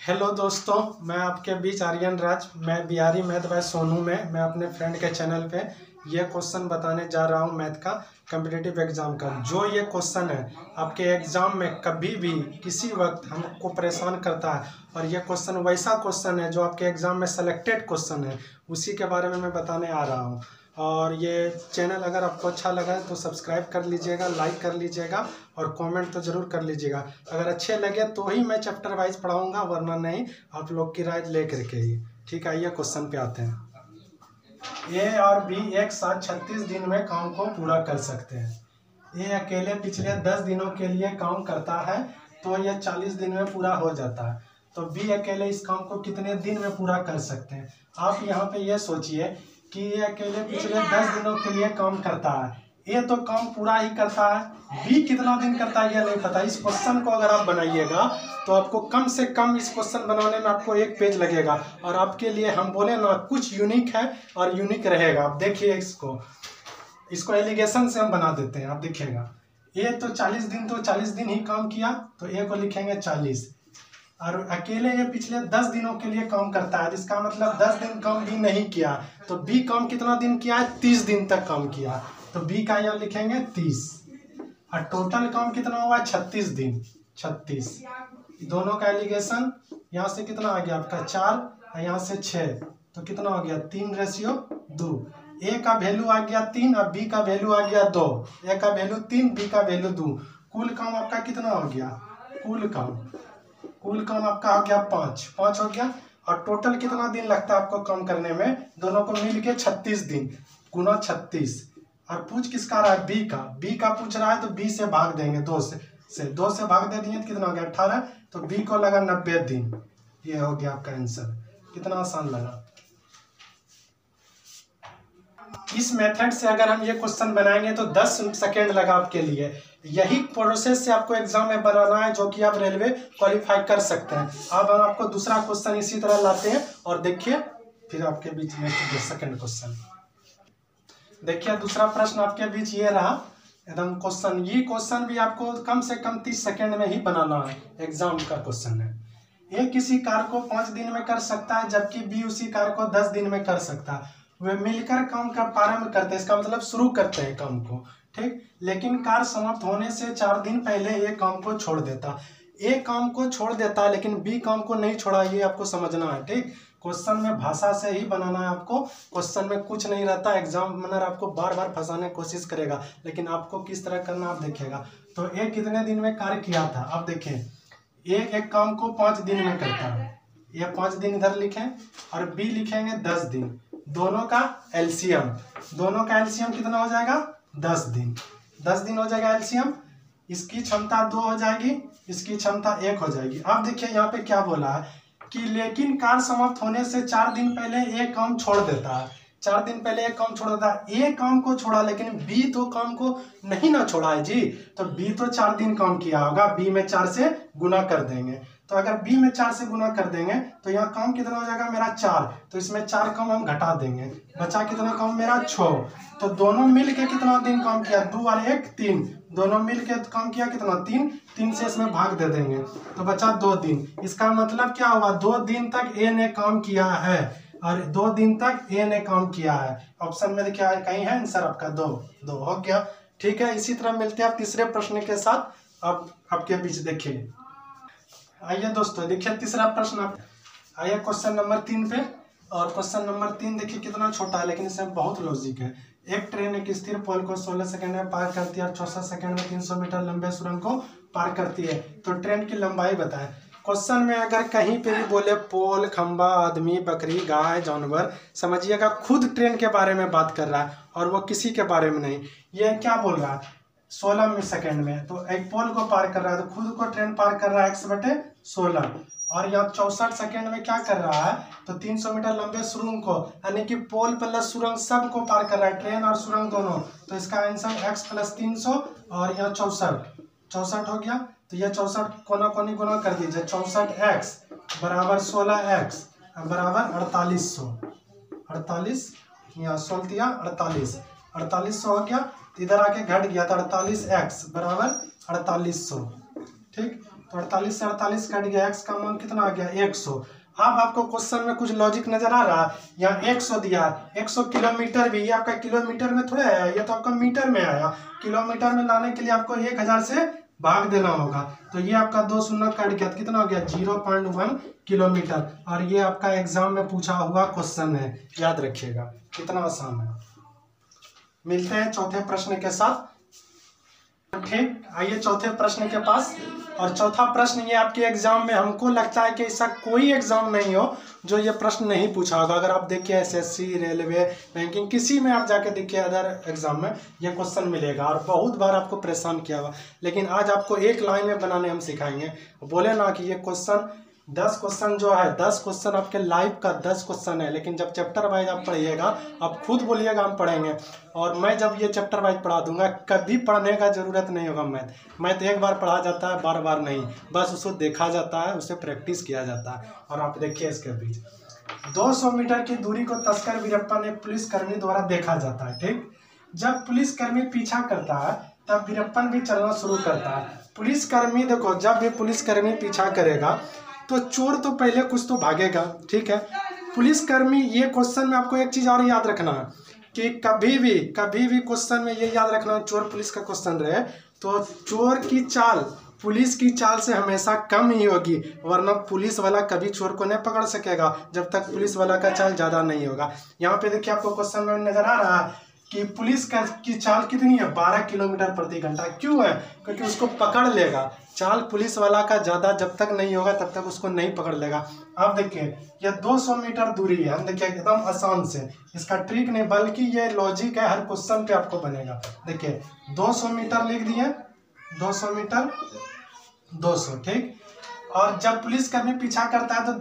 Hello दोस्तों, मैं आपके बीच आर्यन राज। मैं बिहारी मैथ बाय सोनू में मैं अपने फ्रेंड के चैनल पे ये क्वेश्चन बताने जा रहा हूँ मैथ का कॉम्पिटिटिव एग्ज़ाम का। जो ये क्वेश्चन है आपके एग्ज़ाम में कभी भी किसी वक्त हमको परेशान करता है, और ये क्वेश्चन वैसा क्वेश्चन है जो आपके एग्ज़ाम में सेलेक्टेड क्वेश्चन है, उसी के बारे में मैं बताने आ रहा हूँ। और ये चैनल अगर आपको अच्छा लगा है तो सब्सक्राइब कर लीजिएगा, लाइक कर लीजिएगा और कमेंट तो ज़रूर कर लीजिएगा। अगर अच्छे लगे तो ही मैं चैप्टर वाइज पढ़ाऊँगा, वरना नहीं, आप लोग की राय ले करके ही। ठीक है, आइए क्वेश्चन पे आते हैं। ए और बी एक साथ 36 दिन में काम को पूरा कर सकते हैं। ए अकेले पिछले 10 दिनों के लिए काम करता है तो यह 40 दिन में पूरा हो जाता है। तो बी अकेले इस काम को कितने दिन में पूरा कर सकते हैं? आप यहाँ पे ये सोचिए कि ये अकेले पिछले 10 दिनों के लिए काम करता है। ये तो काम पूरा ही करता है, बी कितना दिन करता है ये नहीं पता। इस क्वेश्चन को अगर आप बनाइएगा तो आपको कम से कम इस क्वेश्चन बनाने में आपको 1 पेज लगेगा, और आपके लिए हम बोले ना कुछ यूनिक है और यूनिक रहेगा। आप देखिए इसको एलिगेशन से हम बना देते हैं। आप देखिएगा, ये तो 40 दिन ही काम किया, तो ए को लिखेंगे 40, और अकेले ये पिछले 10 दिनों के लिए काम करता है, जिसका मतलब 10 दिन काम भी नहीं किया। तो बी काम कितना दिन किया है? 30 दिन तक काम किया, तो बी का यहाँ लिखेंगे 30। और टोटल काम कितना हुआ? 36 दिन, 36। दोनों का एलिगेशन यहाँ से कितना आ गया आपका 4 और यहाँ से 6, तो कितना हो गया 3:2। ए का वैल्यू आ गया 3 और बी का वैल्यू आ गया 2। ए का वैल्यू 3, बी का वैल्यू 2। कुल काम आपका कितना हो गया? कुल काम आपका आ गया 5 हो गया। और टोटल कितना दिन लगता है आपको काम करने में? दोनों को मिल के 36 दिन गुना 36। और पूछ किसका रहा है? बी का पूछ रहा है, तो बी से भाग देंगे 2 से भाग दे दिए तो कितना हो गया 18। तो बी को लगा 90 दिन। ये हो गया आपका आंसर। कितना आसान लगा। इस मेथड से अगर हम ये क्वेश्चन बनाएंगे तो 10 सेकेंड लगा आपके लिए। यही प्रोसेस से आपको एग्जाम में बनाना है, जो कि आप रेलवे क्वालिफाई कर सकते हैं। अब हम आपको दूसरा क्वेश्चन इसी तरह लाते हैं, और देखिए फिर आपके बीच में सेकंड क्वेश्चन। देखिए दूसरा प्रश्न आपके बीच ये रहा एकदम क्वेश्चन। ये क्वेश्चन भी आपको कम से कम 30 सेकेंड में ही बनाना है, एग्जाम का क्वेश्चन है। ए किसी कार्य को 5 दिन में कर सकता है, जबकि बी उसी कार्य को 10 दिन में कर सकता है। वे मिलकर काम का प्रारंभ करते हैं, इसका मतलब शुरू करते हैं काम को, ठीक। लेकिन कार्य समाप्त होने से 4 दिन पहले ए काम को छोड़ देता। ए काम को छोड़ देता है लेकिन बी काम को नहीं छोड़ा, ये आपको समझना है, ठीक। क्वेश्चन में भाषा से ही बनाना है आपको। क्वेश्चन में कुछ नहीं रहता, एग्जामिनर आपको बार बार फंसाने की कोशिश करेगा, लेकिन आपको किस तरह करना आप देखिएगा। तो ए कितने दिन में कार्य किया था? आप देखें, एक काम को 5 दिन में करता है, ये 5 दिन इधर लिखें, और बी लिखेंगे 10 दिन। दोनों का एलसीएम कितना हो जाएगा? 10 दिन। 10 दिन हो जाएगा एलसीएम। इसकी क्षमता 2 हो जाएगी, इसकी क्षमता 1 हो जाएगी। अब देखिए यहाँ पे क्या बोला है कि लेकिन कार्य समाप्त होने से 4 दिन पहले एक काम छोड़ देता है। 4 दिन पहले एक काम छोड़ देता है। ए काम को छोड़ा, लेकिन बी तो काम को नहीं ना छोड़ा है जी। तो बी तो 4 दिन काम किया होगा, बी में 4 से गुना कर देंगे। तो अगर बी में 4 से गुना कर देंगे तो यहाँ काम कितना हो जाएगा मेरा 4। तो इसमें 4 काम हम घटा देंगे, बचा कितना काम मेरा 6। तो दोनों मिल के कितना दिन काम किया? 2 और 1 3। दोनों मिल के काम किया कितना? 3 से इसमें भाग दे देंगे तो बचा 2 दिन। इसका मतलब क्या हुआ? 2 दिन तक ए ने काम किया है, और 2 दिन तक ए ने काम किया है। ऑप्शन में देखिए कहीं है आंसर आपका 2 हो गया, ठीक है। इसी तरह मिलते हैं आप तीसरे प्रश्न के साथ। अब आपके बीच देखिए, आइए दोस्तों देखिए तीसरा प्रश्न। आप आइए क्वेश्चन नंबर 3 पे। और क्वेश्चन नंबर 3 देखिए कितना छोटा है, लेकिन इसमें बहुत लॉजिक है। एक ट्रेन एक स्थिर पोल को 16 सेकंड में पार करती है और 64 सेकंड में 300 मीटर लंबे सुरंग को पार करती है, तो ट्रेन की लंबाई बताएं। क्वेश्चन में अगर कहीं पे भी बोले पोल, खंबा, आदमी, बकरी, गाय, जानवर, समझिएगा खुद ट्रेन के बारे में बात कर रहा है और वो किसी के बारे में नहीं। ये क्या बोल रहा है? 16 सेकंड में, तो एक पोल को पार कर रहा है, तो खुद को ट्रेन पार कर रहा है x/16। और यहाँ 64 सेकंड में क्या कर रहा है? तो 300 मीटर लंबे सुरंग को, यानी कि पोल प्लस सुरंग सब को पार कर रहा है, ट्रेन और सुरंग दोनों। तो इसका आंसर x + 300 और यहाँ 64 हो गया। तो यह 64 कोना कोनी गुना कर दीजिए। 64x बराबर 16x बराबर 4800। 48 यहाँ 16 4800 हो गया। इधर आके घट गया तो 48x बराबर 4800, ठीक। तो 48 से 48 कट गया, x का मान कितना आ गया 100। अब आपको क्वेश्चन में कुछ लॉजिक नजर आ रहा है, यहाँ 100 दिया, 100 किलोमीटर भी, ये आपका किलोमीटर में थोड़ा आया, ये तो आपका मीटर में आया। किलोमीटर में लाने के लिए आपको 1000 से भाग देना होगा, तो ये आपका 2 शून्य कट गया, तो कितना हो गया 0.1 किलोमीटर। और ये आपका एग्जाम में पूछा हुआ क्वेश्चन है, याद रखिएगा, कितना आसान है। मिलते हैं चौथे प्रश्न के साथ। ठीक, आइए चौथे प्रश्न के पास। और चौथा प्रश्न ये आपके एग्जाम में, हमको लगता है कि ऐसा कोई एग्जाम नहीं हो जो ये प्रश्न नहीं पूछा होगा। अगर आप देखिए एसएससी, रेलवे, बैंकिंग, किसी में आप जाके देखिए अदर एग्जाम में ये क्वेश्चन मिलेगा और बहुत बार आपको परेशान किया हुआ। लेकिन आज आपको एक लाइन में बनाने हम सिखाएंगे। बोले ना कि ये क्वेश्चन 10 क्वेश्चन जो है, 10 क्वेश्चन आपके लाइव का 10 क्वेश्चन है, लेकिन जब चैप्टर वाइज आप पढ़िएगा, आप खुद बोलिएगा हम पढ़ेंगे, और मैं जब ये चैप्टर वाइज पढ़ा दूंगा, कभी पढ़ने का जरूरत नहीं होगा। मैथ एक बार पढ़ा जाता है, बार बार नहीं, बस उसको देखा जाता है, उसे प्रैक्टिस किया जाता है। और आप देखिए इसके बीच 200 मीटर की दूरी को तस्कर वीरप्पन एक पुलिसकर्मी द्वारा देखा जाता है। ठीक, जब पुलिसकर्मी पीछा करता है तब वीरप्पन भी चलना शुरू करता है। पुलिसकर्मी, देखो जब भी पुलिसकर्मी पीछा करेगा तो चोर तो पहले कुछ तो भागेगा। ठीक है, पुलिसकर्मी, ये क्वेश्चन में आपको एक चीज और याद रखना है कि कभी भी क्वेश्चन में ये याद रखना, चोर पुलिस का क्वेश्चन रहे तो चोर की चाल पुलिस की चाल से हमेशा कम ही होगी, वरना पुलिस वाला कभी चोर को नहीं पकड़ सकेगा जब तक पुलिस वाला का चाल ज्यादा नहीं होगा। यहाँ पे देखिए आपको क्वेश्चन में नजर आ रहा है कि पुलिस की चाल कितनी है, 12 किलोमीटर प्रति घंटा। क्यों है? क्योंकि उसको पकड़ लेगा। चाल पुलिस वाला का ज्यादा जब तक नहीं होगा तब तक उसको नहीं पकड़ लेगा। अब देखिए ये 200 मीटर दूरी है, हम देखिए एकदम आसान से, इसका ट्रिक नहीं बल्कि ये लॉजिक है, हर क्वेश्चन पे आपको बनेगा। देखिए 200 मीटर लिख दिए, 200 मीटर 200। ठीक, और जब पुलिसकर्मी पीछा करता है तो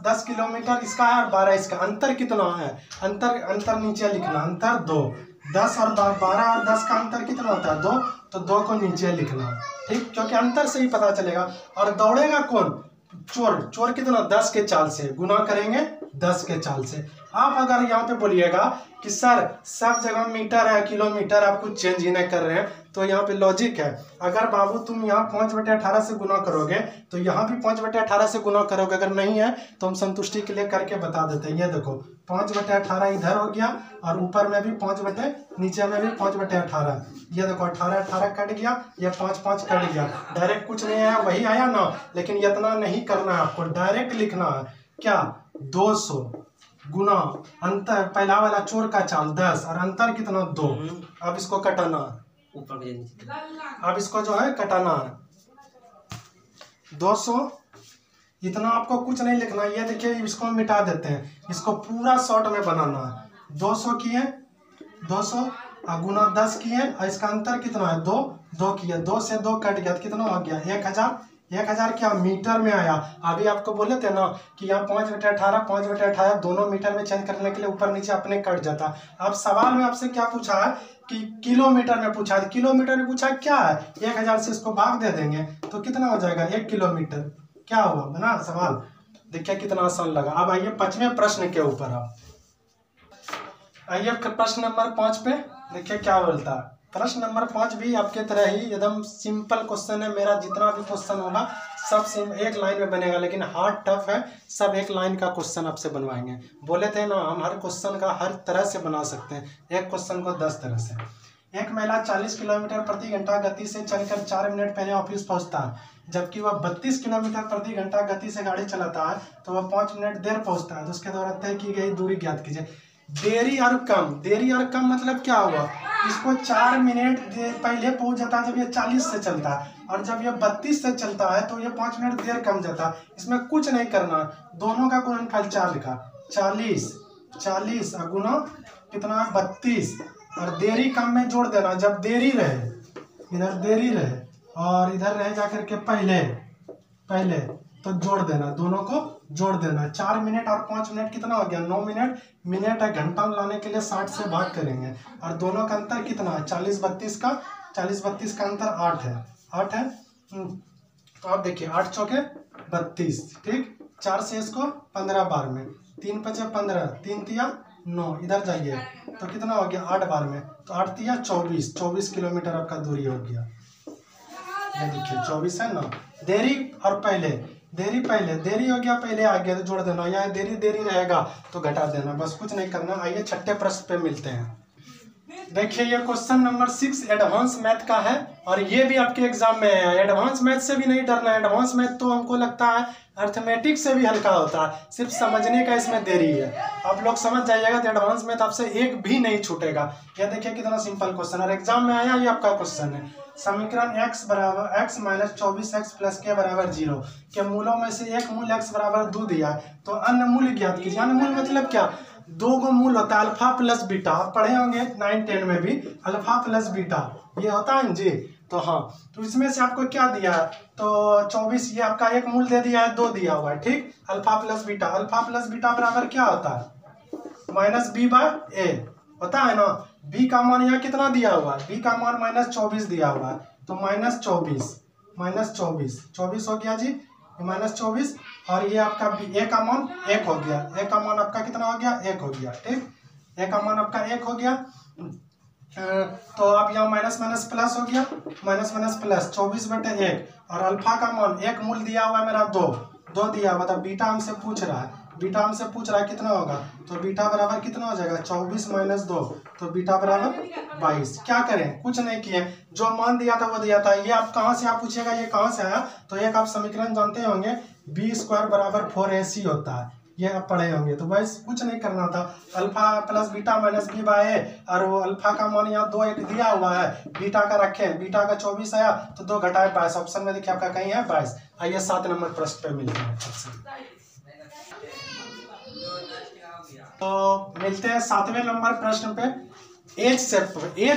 10 किलोमीटर इसका है और 12 इसका। अंतर कितना है? अंतर नीचे लिखना, अंतर 2। 10 और 12 और 10 का अंतर कितना होता है? 2, तो 2 को नीचे लिखना। ठीक, क्योंकि अंतर से ही पता चलेगा। और दौड़ेगा कौन? चोर कितना? 10 के चाल से गुना करेंगे, 10 के चाल से। आप अगर यहाँ पे बोलिएगा कि सर सब जगह मीटर है, किलोमीटर, आप कुछ चेंज ही नहीं कर रहे हैं, तो यहाँ पे लॉजिक है। अगर बाबू तुम यहाँ 5/18 से गुना करोगे तो यहाँ भी 5/18 से गुना करोगे। अगर नहीं है तो हम संतुष्टि के लिए करके बता देते हैं। ये देखो 5/18 इधर हो गया और ऊपर में भी 5 नीचे में भी 5/18। ये देखो 18 कट गया, ये 5 कट गया। डायरेक्ट कुछ नहीं आया, वही आया ना, लेकिन इतना नहीं करना है आपको, डायरेक्ट लिखना है क्या? 200 गुना अंतर, पहला वाला चोर का चाल 10 और अंतर कितना? 2। अब इसको कटाना, अब इसको जो है कटाना है। 200 इतना आपको कुछ नहीं लिखना। ये देखिए इसको मिटा देते हैं, इसको पूरा शॉर्ट में बनाना है। 200 किए, 200 गुना 10 किए और इसका अंतर कितना है? 2 किए, 2 से 2 कट गया, कितना हो गया? 1000। 1000 क्या मीटर में आया? अभी आपको बोले थे ना कि यहाँ 5/18 दोनों मीटर में चेंज करने के लिए ऊपर नीचे अपने कट जाता। अब सवाल में आपसे क्या पूछा है कि किलोमीटर में पूछा है। किलोमीटर में पूछा है क्या है? 1000 से इसको भाग दे देंगे तो कितना हो जाएगा? 1 किलोमीटर। क्या हुआ? बना सवाल। देखिए कितना आसान लगा। अब आइए 5वें प्रश्न के ऊपर। आप आइए प्रश्न नंबर 5 पे देखिए क्या बोलता है। प्रश्न नंबर 5 भी आपके तरह ही एकदम सिंपल क्वेश्चन है। मेरा जितना भी क्वेश्चन होगा सब एक लाइन में बनेगा, लेकिन हार्ड टफ है, सब एक लाइन का क्वेश्चन आपसे बनवाएंगे। बोले थे ना हम हर क्वेश्चन का हर तरह से बना सकते हैं, एक क्वेश्चन को 10 तरह से। एक महिला 40 किलोमीटर प्रति घंटा गति से चलकर 4 मिनट पहले ऑफिस पहुंचता है, जबकि वह 32 किलोमीटर प्रति घंटा गति से गाड़ी चलाता है तो वह 5 मिनट देर पहुंचता है। तो उसके द्वारा तय की गई दूरी ज्ञात कीजिए। देरी और कम मतलब क्या हुआ? इसको 4 मिनट पहले पहुंच जाता है जब ये 40 से चलता है, और जब ये 32 से चलता है तो ये 5 मिनट देर कम जाता है। इसमें कुछ नहीं करना, दोनों का गुणनफल 4 लिखा। 40 और गुना कितना है? 32, और देरी कम में जोड़ देना। जब देरी रहे, इधर देरी रहे और इधर रहे जाकर के पहले तो जोड़ देना, दोनों को जोड़ देना। 4 मिनट और 5 मिनट कितना हो गया? 9 मिनट। मिनट है, घंटा में लाने के लिए 60 से भाग करेंगे, और दोनों का अंतर कितना है? 40-32 का 40-32 का अंतर 8 है। 8 है। तो आप देखिए 8 चौके 32। ठीक, 4 से इसको 15 बार में, 3 5 15, 3 तिया 9, इधर जाइए तो कितना हो गया? 8 बार में, तो 8 तिया 24 किलोमीटर आपका दूरी हो गया। ये देखिए 24 है ना, देरी और पहले, देरी पहले, देरी हो गया पहले आ गया तो जोड़ देना, या देरी देरी रहेगा तो घटा देना, बस कुछ नहीं करना। आइए छठे प्रश्न पे मिलते हैं। देखिए ये क्वेश्चन नंबर 6 एडवांस मैथ का है और ये भी आपके एग्जाम में है। एडवांस मैथ से भी नहीं डरना, एडवांस मैथ तो हमको लगता है अर्थमेटिक से भी हल्का होता है, सिर्फ समझने का इसमें देरी है। आप लोग समझ जाइएगा तो एडवांस मैथ आपसे एक भी नहीं छूटेगा। ये देखिए कितना सिंपल क्वेश्चन और एग्जाम में आया, ये आपका क्वेश्चन है। समीकरण x बराबर x माइनस 24x प्लस के बराबर 0 के मूलों में से एक मूल x बराबर 2 दिया है, तो अन्य मूल ज्ञात कीजिए। अन्य मूल मतलब क्या, दो गो मूल होता है अल्फा प्लस बीटा, आप पढ़े होंगे 9-10 में भी अल्फा प्लस बीटा ये होता है जी। तो हाँ, तो इसमें से आपको क्या दिया है, तो 24 ये आपका एक मूल दे दिया है, 2 दिया हुआ है, ठीक। Alpha plus beta, alpha plus beta बराबर क्या होता है, माइनस बी बाय ए होता है ना। b का मान यहाँ कितना दिया हुआ है, b का मान माइनस 24 दिया हुआ है, तो माइनस 24 हो गया जी, माइनस 24। और ये आपका a का मान 1 हो गया, a का मान आपका कितना हो गया, 1 हो गया, ठीक। a का मान आपका 1 हो गया, तो आप यहाँ माइनस माइनस प्लस हो गया, माइनस माइनस प्लस 24/1। और अल्फा का मान एक मूल दिया हुआ है मेरा 2 दिया हुआ था। बीटा हमसे पूछ रहा है, बीटा हमसे पूछ रहा है कितना होगा, तो बीटा बराबर कितना हो जाएगा 24 माइनस 2, तो बीटा बराबर 22। क्या करें, कुछ नहीं किए, जो मान दिया था वो दिया था। ये आप कहाँ से आप पूछेगा ये कहाँ से आया, तो एक आप समीकरण जानते होंगे b² बराबर 4ac होता है, ये आप पढ़े होंगे। तो बस कुछ नहीं करना था, alpha plus beta minus B by A, और वो अल्फा का मान यहाँ 2 एक दिया हुआ है, बीटा का रखें, बीटा का 24 आया तो 2 घटाए 22, ऑप्शन में देखिए आपका कहीं है 22। आइए 7 नंबर प्रश्न पे मिलते हैं। तो मिलते हैं 7वें नंबर प्रश्न पे। एज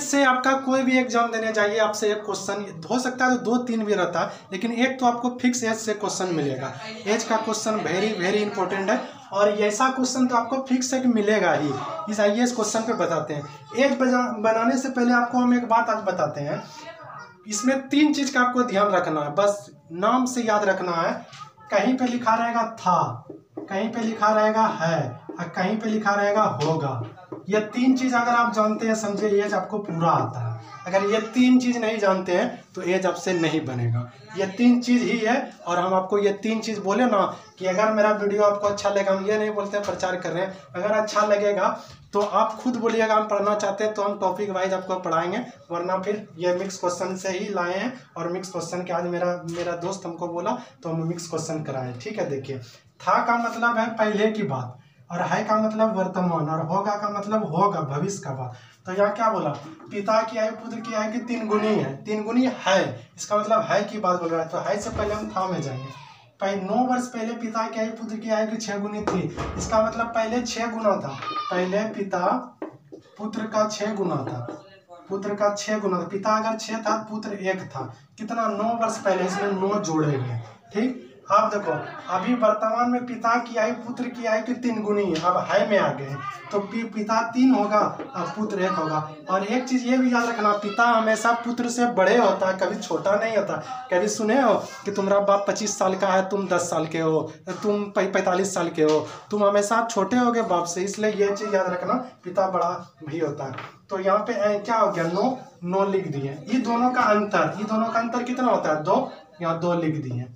से आपका कोई भी एग्जाम देने जाइए, आपसे एक क्वेश्चन हो सकता है तो 2-3 भी रहता है, लेकिन एक तो आपको फिक्स एज से क्वेश्चन मिलेगा। एज का क्वेश्चन वेरी वेरी इंपॉर्टेंट है और ऐसा क्वेश्चन तो आपको फिक्स है कि मिलेगा ही। इस क्वेश्चन पे बताते हैं। एज बनाने से पहले आपको हम एक बात आज बताते हैं, इसमें 3 चीज का आपको ध्यान रखना है, बस नाम से याद रखना है। कहीं पे लिखा रहेगा था, कहीं पे लिखा रहेगा है और कहीं पे लिखा रहेगा होगा। ये 3 चीज अगर आप जानते हैं समझे एज आपको पूरा आता है। अगर ये 3 चीज नहीं जानते हैं तो एज आपसे नहीं बनेगा। ये 3 चीज ही है और हम आपको ये 3 चीज बोले ना कि अगर मेरा वीडियो आपको अच्छा लगा, हम ये नहीं बोलते हैं प्रचार कर रहे हैं, अगर अच्छा लगेगा तो आप खुद बोलिएगा हम पढ़ना चाहते हैं तो हम टॉपिक वाइज आपको पढ़ाएंगे, वरना फिर ये मिक्स क्वेश्चन से ही लाए हैं। और मिक्स क्वेश्चन के आज मेरा दोस्त हमको बोला तो हम मिक्स क्वेश्चन कराए, ठीक है। देखिए था का मतलब है पहले की बात, और है का मतलब वर्तमान, और होगा का मतलब होगा भविष्य का बात। तो यहाँ क्या बोला, पिता की आयु पुत्र की आयु की 3 गुनी है, 3 गुनी है, इसका मतलब है की बात बोल रहा है। तो है से पहले हम था में जाएंगे। 9 वर्ष पहले पिता की आयु पुत्र की आयु की 6 गुनी थी, इसका मतलब पहले 6 गुना था, पहले पिता पुत्र का 6 गुना था, पुत्र का 6 गुना था। पिता अगर 6 था पुत्र 1 था, कितना 9 वर्ष पहले, इसमें 9 जोड़ेंगे, ठीक। आप देखो अभी वर्तमान में पिता की आयु पुत्र की आयु की 3 गुनी है, अब है में आ गए तो पिता 3 होगा और पुत्र 1 होगा। और एक चीज ये भी याद रखना, पिता हमेशा पुत्र से बड़े होता है, कभी छोटा नहीं होता। कभी सुने हो कि तुम्हारा बाप 25 साल का है, तुम 10 साल के हो, तुम 45 साल के हो, तुम हमेशा छोटे होगे बाप से, इसलिए ये चीज याद रखना पिता बड़ा भी होता है। तो यहाँ पे क्या हो गया, 9 लिख दिए। ये दोनों का अंतर कितना होता है, 2, यहाँ 2 लिख दिए।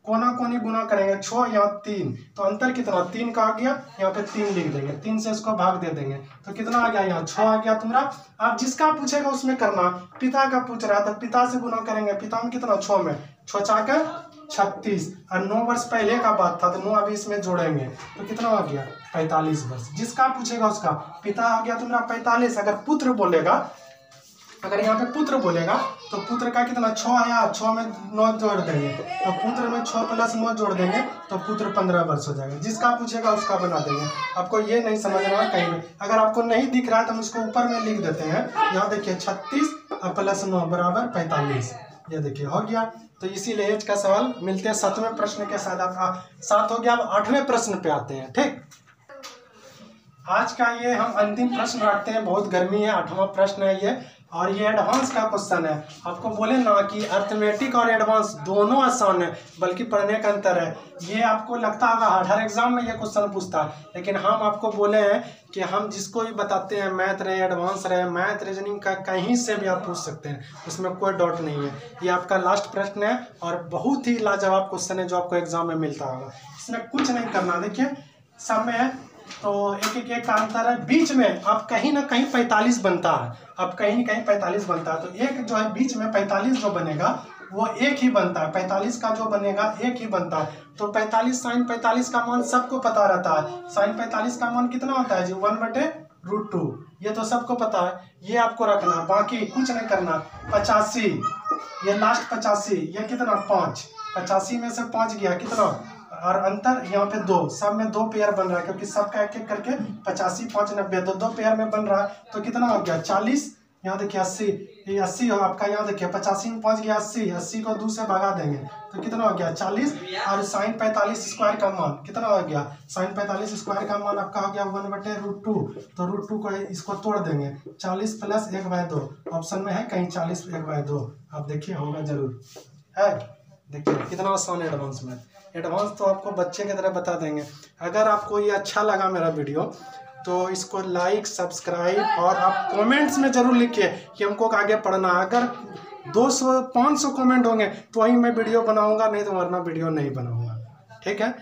कोना कोनी गुना करेंगे 6 यहाँ 3, तो अंतर कितना 3 का आ गया, यहाँ पे 3 लिख देंगे, 3 से इसको भाग दे देंगे तो कितना आ गया, यहाँ 6 आ गया तुम्हारा। आप जिसका पूछेगा उसमें करना, पिता का पूछ रहा था पिता से गुना करेंगे, पिता में कितना 6 में 6 चाकर 36, और 9 वर्ष पहले का बात था तो 9 अभी इसमें जोड़ेंगे तो कितना आ गया 45 वर्ष। जिसका पूछेगा उसका, पिता आ गया तुम्हारा 45। अगर पुत्र बोलेगा, अगर यहाँ पे पुत्र बोलेगा तो पुत्र का कितना 6 आया, 6 में 9 जोड़ देंगे तो पुत्र में 6 प्लस 9 जोड़ देंगे तो पुत्र 15 वर्ष हो जाएगा। जिसका पूछेगा उसका बना देंगे। आपको ये नहीं समझना कहीं में, अगर आपको नहीं दिख रहा है तो हम इसको ऊपर में लिख देते हैं। यहाँ देखिए 36 और प्लस 9 बराबर 45, ये देखिए हो गया। तो इसीलिए एज का सवाल मिलते हैं 7वें प्रश्न के साथ। आपका 7 हो गया, अब 8वें प्रश्न पे आते हैं, ठीक। आज का ये हम अंतिम प्रश्न रखते हैं, बहुत गर्मी है, 8वां प्रश्न है ये, और ये एडवांस का क्वेश्चन है। आपको बोले ना कि अर्थमेटिक और एडवांस दोनों आसान है, बल्कि पढ़ने का अंतर है। ये आपको लगता होगा हर एग्जाम में ये क्वेश्चन पूछता है, लेकिन हम आपको बोले हैं कि हम जिसको भी बताते हैं, मैथ रहे एडवांस रहे, मैथ रीजनिंग का कहीं से भी आप पूछ सकते हैं, उसमें कोई डाउट नहीं है। ये आपका लास्ट प्रश्न है और बहुत ही लाजवाब क्वेश्चन है जो आपको एग्जाम में मिलता होगा। इसमें कुछ नहीं करना, देखिए सब में है तो एक का अंतर है। बीच में अब कहीं ना कहीं 45 बनता है, अब कहीं ना कहीं 45 बनता है, तो एक जो है बीच में 45 जो बनेगा वो एक ही बनता है, 45 का जो बनेगा एक ही बनता है। तो 45 साइन 45 का मान सबको पता रहता है। साइन 45 का मान कितना होता है जी? 1/√2। ये तो सबको पता है, ये आपको रखना, बाकी कुछ नहीं करना। 85 ये लास्ट 85, ये कितना? 5। 85 में से 5 गया कितना? और अंतर यहाँ पे 2, सब में 2 पेयर बन रहा है, क्योंकि सबका एक एक करके 85 5 90, तो 2 पेयर में बन रहा है, तो कितना हो गया? 40। यहाँ देखिए 80, ये 80 हो आपका, यहाँ देखिए 85 में 5 गया 80, 80 को 2 से भगा देंगे तो कितना हो गया? 40। और साइन 45 स्क्वायर का मान कितना हो गया? साइन 45 स्क्वायर का मान आपका हो गया 1/√2, तो √2 को इसको तोड़ देंगे, 40 + 1/2 ऑप्शन में है कहीं 40 1/2, आप देखिए होगा जरूर है। देखिए कितना आसान है एडवांस में। एडवांस तो आपको बच्चे की तरह बता देंगे। अगर आपको ये अच्छा लगा मेरा वीडियो तो इसको लाइक सब्सक्राइब और आप कमेंट्स में ज़रूर लिखिए कि हमको आगे पढ़ना। अगर 200 500 कमेंट होंगे तो वही मैं वीडियो बनाऊंगा, नहीं तो वरना वीडियो नहीं बनाऊंगा। ठीक है।